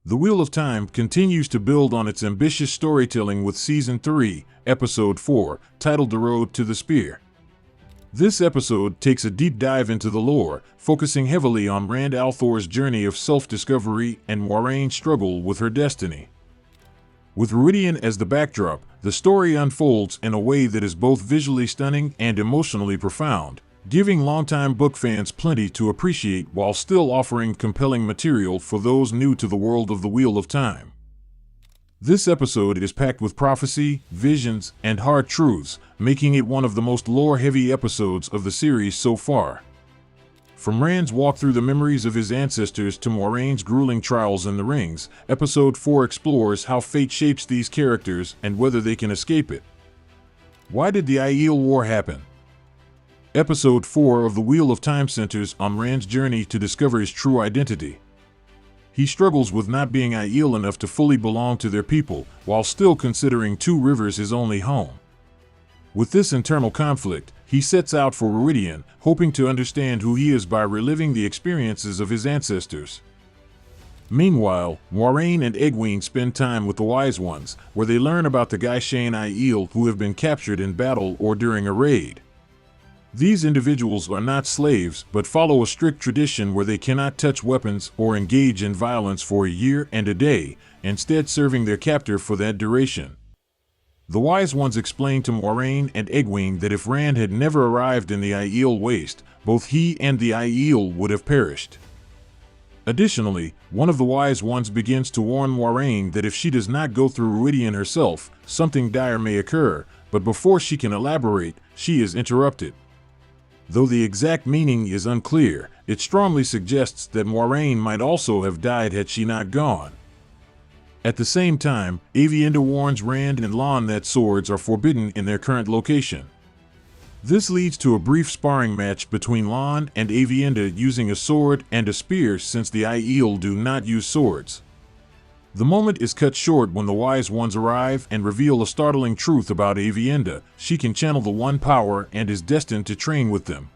The Wheel of Time continues to build on its ambitious storytelling with Season 3, Episode 4, titled The Road to the Spear. This episode takes a deep dive into the lore, focusing heavily on Rand al'Thor's journey of self-discovery and Moiraine's struggle with her destiny. With Ruidian as the backdrop, the story unfolds in a way that is both visually stunning and emotionally profound, giving longtime book fans plenty to appreciate while still offering compelling material for those new to the world of the Wheel of Time. This episode is packed with prophecy, visions, and hard truths, making it one of the most lore-heavy episodes of the series so far. From Rand's walk through the memories of his ancestors to Moiraine's grueling trials in the rings, Episode 4 explores how fate shapes these characters and whether they can escape it. Why did the Aiel War happen? Episode 4 of the Wheel of Time centers on Rand's journey to discover his true identity. He struggles with not being Aiel enough to fully belong to their people, while still considering Two Rivers his only home. With this internal conflict, he sets out for Ruidian, hoping to understand who he is by reliving the experiences of his ancestors. Meanwhile, Moiraine and Egwene spend time with the Wise Ones, where they learn about the Gaishain Aiel who have been captured in battle or during a raid. These individuals are not slaves, but follow a strict tradition where they cannot touch weapons or engage in violence for a year and a day, instead serving their captor for that duration. The Wise Ones explain to Moiraine and Egwene that if Rand had never arrived in the Aiel Waste, both he and the Aiel would have perished. Additionally, one of the Wise Ones begins to warn Moiraine that if she does not go through Ruidian herself, something dire may occur, but before she can elaborate, she is interrupted. Though the exact meaning is unclear, it strongly suggests that Moiraine might also have died had she not gone. At the same time, Aviendha warns Rand and Lan that swords are forbidden in their current location. This leads to a brief sparring match between Lan and Aviendha using a sword and a spear since the Aiel do not use swords. The moment is cut short when the Wise Ones arrive and reveal a startling truth about Aviendha: she can channel the One Power and is destined to train with them.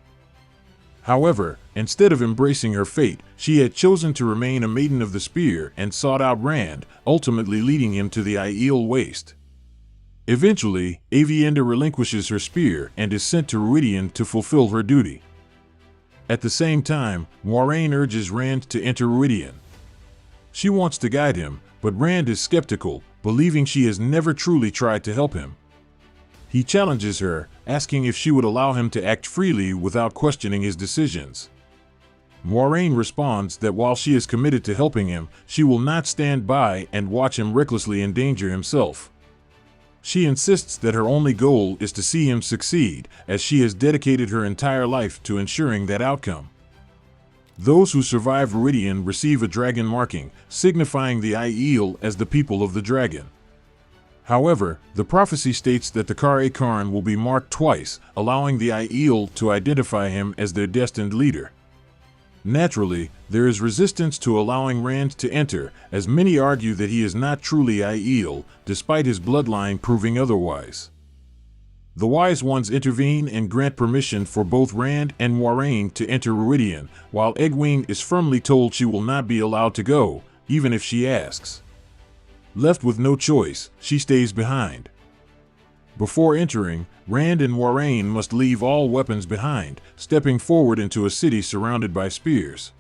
However, instead of embracing her fate, she had chosen to remain a Maiden of the Spear and sought out Rand, ultimately leading him to the Aiel Waste. Eventually, Aviendha relinquishes her spear and is sent to Ruidian to fulfill her duty. At the same time, Moiraine urges Rand to enter Ruidian. She wants to guide him, but Rand is skeptical, believing she has never truly tried to help him. He challenges her, asking if she would allow him to act freely without questioning his decisions. Moiraine responds that while she is committed to helping him, she will not stand by and watch him recklessly endanger himself. She insists that her only goal is to see him succeed, as she has dedicated her entire life to ensuring that outcome. Those who survive Ruidian receive a dragon marking, signifying the Aiel as the people of the dragon. However, the prophecy states that the Kare Karn will be marked twice, allowing the Aiel to identify him as their destined leader. Naturally, there is resistance to allowing Rand to enter, as many argue that he is not truly Aiel, despite his bloodline proving otherwise. The Wise Ones intervene and grant permission for both Rand and Moiraine to enter Ruidian, while Egwene is firmly told she will not be allowed to go, even if she asks. Left with no choice, she stays behind. Before entering, Rand and Moiraine must leave all weapons behind, stepping forward into a city surrounded by spears.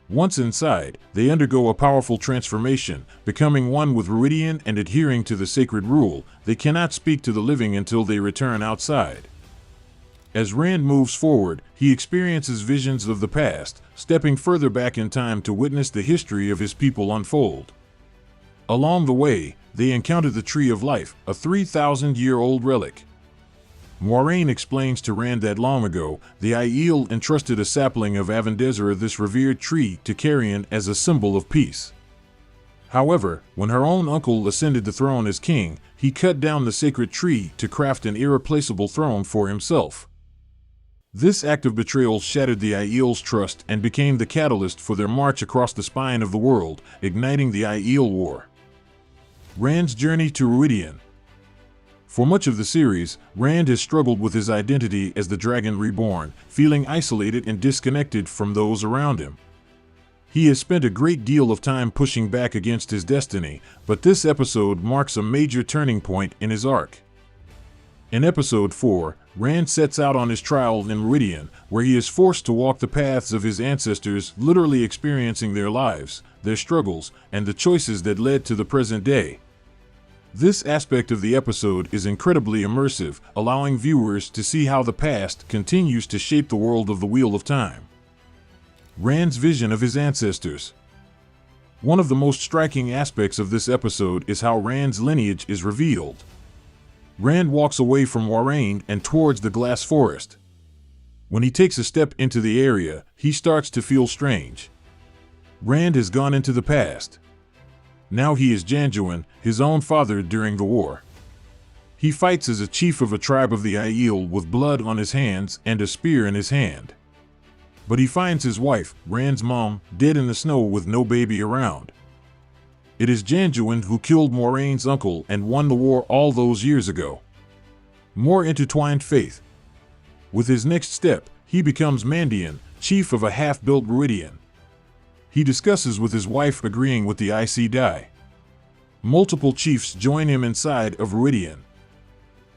Once inside, they undergo a powerful transformation, becoming one with Ruidian and adhering to the sacred rule: they cannot speak to the living until they return outside. As Rand moves forward, he experiences visions of the past, stepping further back in time to witness the history of his people unfold. Along the way, they encounter the Tree of Life, a 3,000-year-old relic. Moiraine explains to Rand that long ago, the Aiel entrusted a sapling of Avendezra, this revered tree, to Carrion as a symbol of peace. However, when her own uncle ascended the throne as king, he cut down the sacred tree to craft an irreplaceable throne for himself. This act of betrayal shattered the Aiel's trust and became the catalyst for their march across the spine of the world, igniting the Aiel War. Rand's journey to Ruidian. For much of the series, Rand has struggled with his identity as the Dragon Reborn, feeling isolated and disconnected from those around him. He has spent a great deal of time pushing back against his destiny, but this episode marks a major turning point in his arc. In episode 4, Rand sets out on his trial in Ruidian, where he is forced to walk the paths of his ancestors, literally experiencing their lives, their struggles, and the choices that led to the present day. This aspect of the episode is incredibly immersive, allowing viewers to see how the past continues to shape the world of the Wheel of Time. Rand's vision of his ancestors. One of the most striking aspects of this episode is how Rand's lineage is revealed. Rand walks away from Moiraine and towards the glass forest. When he takes a step into the area, he starts to feel strange. Rand has gone into the past. Now he is Janduin, his own father during the war. He fights as a chief of a tribe of the Aiel with blood on his hands and a spear in his hand. But he finds his wife, Rand's mom, dead in the snow with no baby around. It is Janduin who killed Moraine's uncle and won the war all those years ago. More intertwined faith. With his next step, he becomes Mandian, chief of a half-built Ruidian. He discusses with his wife agreeing with the Aes Sedai. Multiple chiefs join him inside of Ruidian.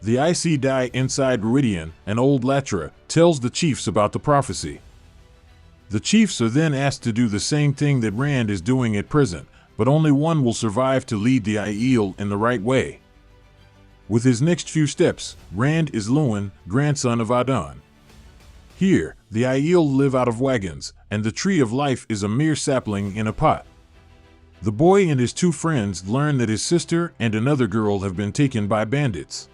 The Aes Sedai inside Ruidian, an old Latra, tells the chiefs about the prophecy. The chiefs are then asked to do the same thing that Rand is doing at present, but only one will survive to lead the Aiel in the right way. With his next few steps, Rand is Luwin, grandson of Adon. Here, the Aiel live out of wagons, and the Tree of Life is a mere sapling in a pot. The boy and his two friends learn that his sister and another girl have been taken by bandits.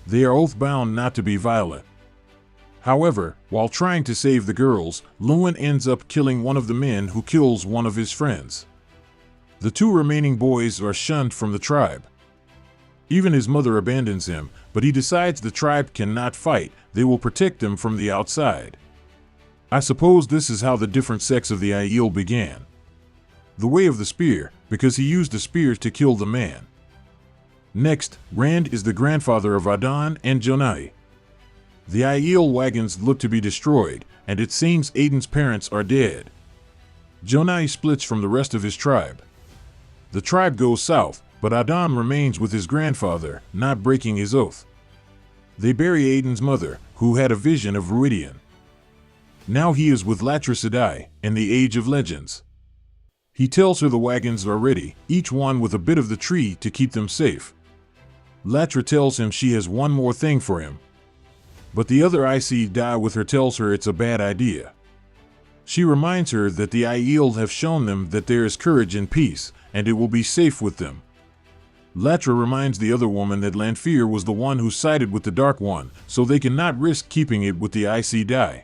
They are oath-bound not to be violent. However, while trying to save the girls, Luwin ends up killing one of the men who kills one of his friends. The two remaining boys are shunned from the tribe. Even his mother abandons him, but he decides the tribe cannot fight, they will protect him from the outside. I suppose this is how the different sects of the Aiel began. The way of the spear, because he used a spear to kill the man. Next, Rand is the grandfather of Adon and Jonai. The Aiel wagons look to be destroyed, and it seems Aiden's parents are dead. Jonai splits from the rest of his tribe. The tribe goes south, but Adon remains with his grandfather, not breaking his oath. They bury Aiden's mother, who had a vision of Ruidian. Now he is with Latra Sedai, in the Age of Legends. He tells her the wagons are ready, each one with a bit of the tree to keep them safe. Latra tells him she has one more thing for him. But the other Aes Sedai with her tells her it's a bad idea. She reminds her that the Aiel have shown them that there is courage and peace, and it will be safe with them. Latra reminds the other woman that Lanfear was the one who sided with the Dark One, so they cannot risk keeping it with the Aes Sedai.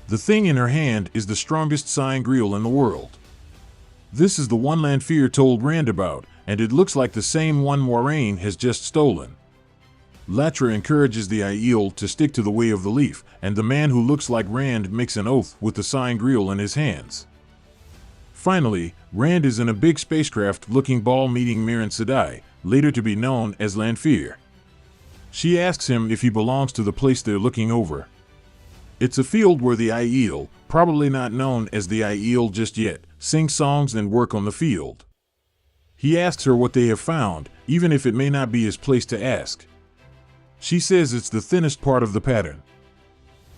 The thing in her hand is the strongest sangreal in the world. This is the one Lanfear told Rand about, and it looks like the same one Moiraine has just stolen. Latra encourages the Aiel to stick to the way of the leaf, and the man who looks like Rand makes an oath with the sangreal in his hands. Finally, Rand is in a big spacecraft-looking ball meeting Mirian Sedai, later to be known as Lanfear. She asks him if he belongs to the place they're looking over. It's a field where the Aiel, probably not known as the Aiel just yet, sing songs and work on the field. He asks her what they have found, even if it may not be his place to ask. She says it's the thinnest part of the pattern.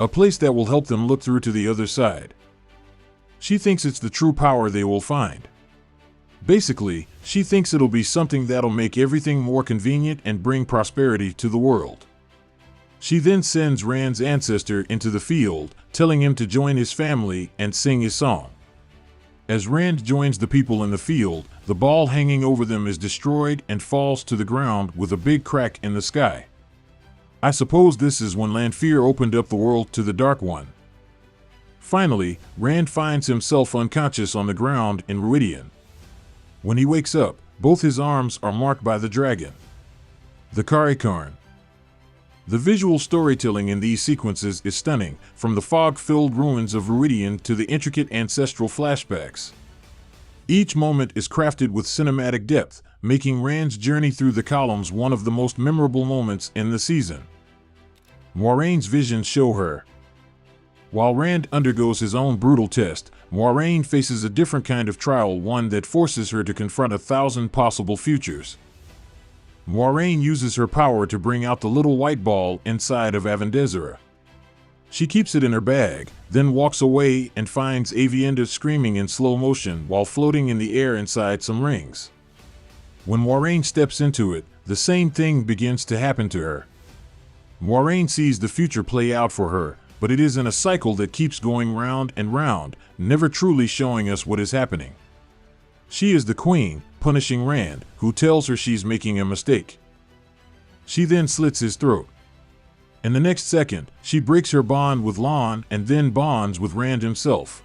A place that will help them look through to the other side. She thinks it's the true power they will find. Basically, she thinks it'll be something that'll make everything more convenient and bring prosperity to the world. She then sends Rand's ancestor into the field, telling him to join his family and sing his song. As Rand joins the people in the field, the ball hanging over them is destroyed and falls to the ground with a big crack in the sky. I suppose this is when Lanfear opened up the world to the Dark One. Finally, Rand finds himself unconscious on the ground in Ruidian. When he wakes up, both his arms are marked by the dragon. The Karikarn. The visual storytelling in these sequences is stunning, from the fog-filled ruins of Ruidian to the intricate ancestral flashbacks. Each moment is crafted with cinematic depth, making Rand's journey through the columns one of the most memorable moments in the season. Moiraine's visions show her While Rand undergoes his own brutal test, Moiraine faces a different kind of trial, one that forces her to confront 1,000 possible futures. Moiraine uses her power to bring out the little white ball inside of Avendezera. She keeps it in her bag, then walks away and finds Aviendha screaming in slow motion while floating in the air inside some rings. When Moiraine steps into it, the same thing begins to happen to her. Moiraine sees the future play out for her, but it is in a cycle that keeps going round and round, never truly showing us what is happening. She is the queen, punishing Rand, who tells her she's making a mistake. She then slits his throat. In the next second, she breaks her bond with Lan and then bonds with Rand himself.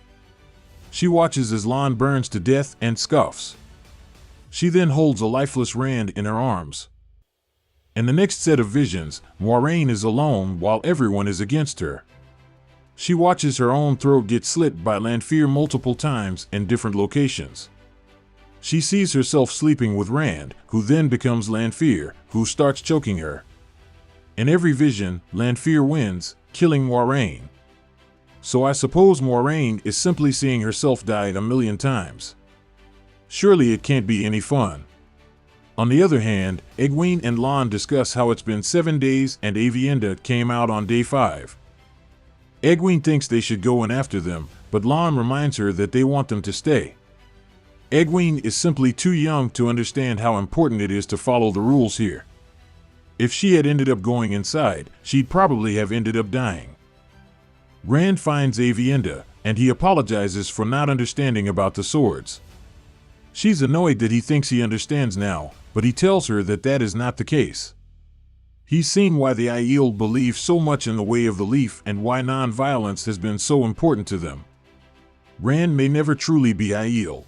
She watches as Lan burns to death and scoffs. She then holds a lifeless Rand in her arms. In the next set of visions, Moiraine is alone while everyone is against her. She watches her own throat get slit by Lanfear multiple times in different locations. She sees herself sleeping with Rand, who then becomes Lanfear, who starts choking her. In every vision, Lanfear wins, killing Moiraine. So I suppose Moiraine is simply seeing herself die 1,000,000 times. Surely it can't be any fun. On the other hand, Egwene and Lan discuss how it's been 7 days and Aviendha came out on day 5. Egwene thinks they should go in after them, but Lan reminds her that they want them to stay. Egwene is simply too young to understand how important it is to follow the rules here. If she had ended up going inside, she'd probably have ended up dying. Rand finds Aviendha, and he apologizes for not understanding about the swords. She's annoyed that he thinks he understands now, but he tells her that that is not the case. He's seen why the Aiel believe so much in the way of the leaf and why non-violence has been so important to them. Rand may never truly be Aiel.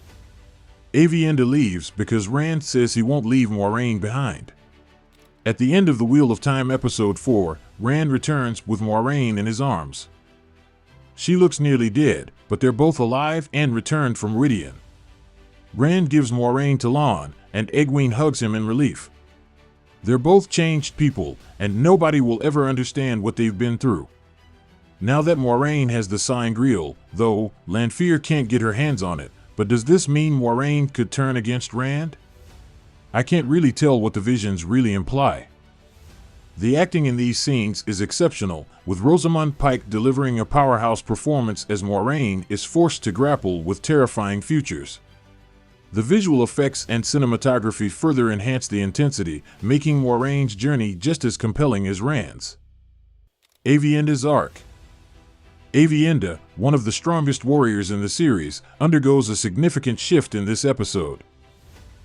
Aviendha leaves because Rand says he won't leave Moiraine behind. At the end of the Wheel of Time episode 4, Rand returns with Moiraine in his arms. She looks nearly dead, but they're both alive and returned from Ruidian. Rand gives Moiraine to Lan, and Egwene hugs him in relief. They're both changed people, and nobody will ever understand what they've been through. Now that Moiraine has the Sangreal, though, Lanfear can't get her hands on it, but does this mean Moiraine could turn against Rand? I can't really tell what the visions really imply. The acting in these scenes is exceptional, with Rosamund Pike delivering a powerhouse performance as Moiraine is forced to grapple with terrifying futures. The visual effects and cinematography further enhance the intensity, making Moiraine's journey just as compelling as Rand's. Aviendha's arc. Aviendha, one of the strongest warriors in the series, undergoes a significant shift in this episode.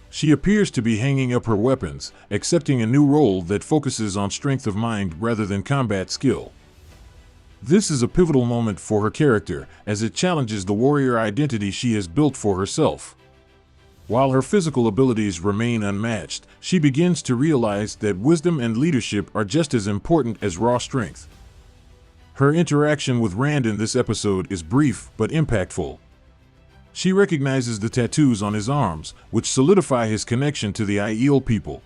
She appears to be hanging up her weapons, accepting a new role that focuses on strength of mind rather than combat skill. This is a pivotal moment for her character, as it challenges the warrior identity she has built for herself. While her physical abilities remain unmatched, she begins to realize that wisdom and leadership are just as important as raw strength. Her interaction with Rand in this episode is brief but impactful. She recognizes the tattoos on his arms, which solidify his connection to the Aiel people.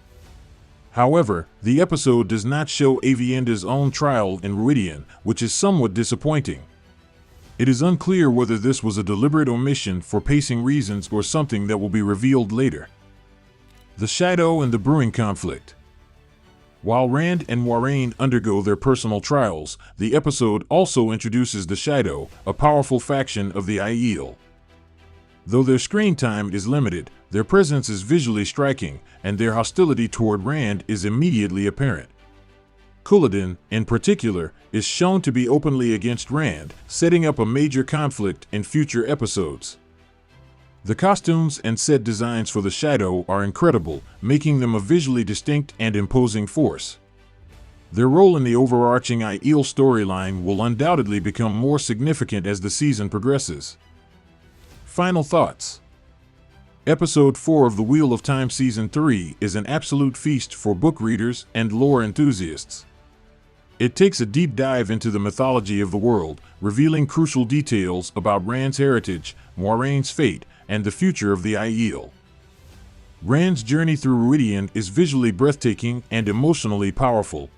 However, the episode does not show Aviendha's own trial in Ruidian, which is somewhat disappointing. It is unclear whether this was a deliberate omission for pacing reasons or something that will be revealed later. The Shido and the brewing conflict. While Rand and Moiraine undergo their personal trials, the episode also introduces the Shido, a powerful faction of the Aiel. Though their screen time is limited, their presence is visually striking, and their hostility toward Rand is immediately apparent. Couladin, in particular, is shown to be openly against Rand, setting up a major conflict in future episodes. The costumes and set designs for the Shido are incredible, making them a visually distinct and imposing force. Their role in the overarching Aiel storyline will undoubtedly become more significant as the season progresses. Final thoughts. Episode 4 of The Wheel of Time Season 3 is an absolute feast for book readers and lore enthusiasts. It takes a deep dive into the mythology of the world, revealing crucial details about Rand's heritage, Moiraine's fate, and the future of the Aiel. Rand's journey through Ruidian is visually breathtaking and emotionally powerful.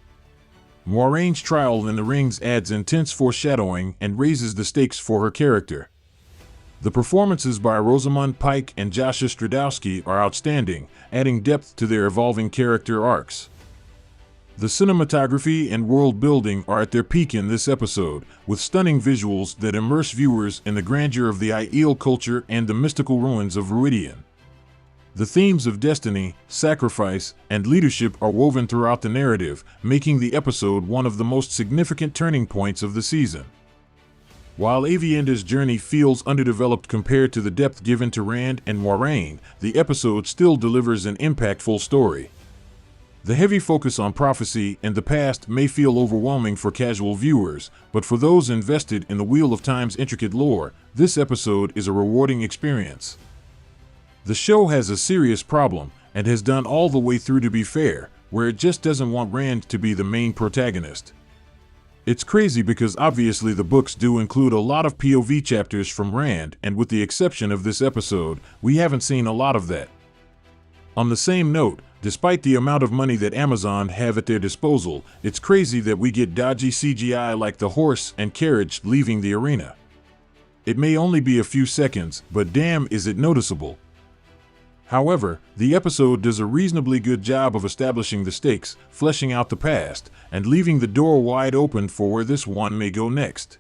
Moiraine's trial in the rings adds intense foreshadowing and raises the stakes for her character. The performances by Rosamund Pike and Joshua Stradowski are outstanding, adding depth to their evolving character arcs. The cinematography and world building are at their peak in this episode, with stunning visuals that immerse viewers in the grandeur of the Aiel culture and the mystical ruins of Ruidian. The themes of destiny, sacrifice, and leadership are woven throughout the narrative, making the episode one of the most significant turning points of the season. While Avienda's journey feels underdeveloped compared to the depth given to Rand and Moiraine, the episode still delivers an impactful story. The heavy focus on prophecy and the past may feel overwhelming for casual viewers, but for those invested in the Wheel of Time's intricate lore, this episode is a rewarding experience. The show has a serious problem, and has done all the way through to be fair, where it just doesn't want Rand to be the main protagonist. It's crazy because obviously the books do include a lot of POV chapters from Rand, and with the exception of this episode, we haven't seen a lot of that. On the same note, despite the amount of money that Amazon have at their disposal, it's crazy that we get dodgy CGI like the horse and carriage leaving the arena. It may only be a few seconds, but damn is it noticeable. However, the episode does a reasonably good job of establishing the stakes, fleshing out the past, and leaving the door wide open for where this one may go next.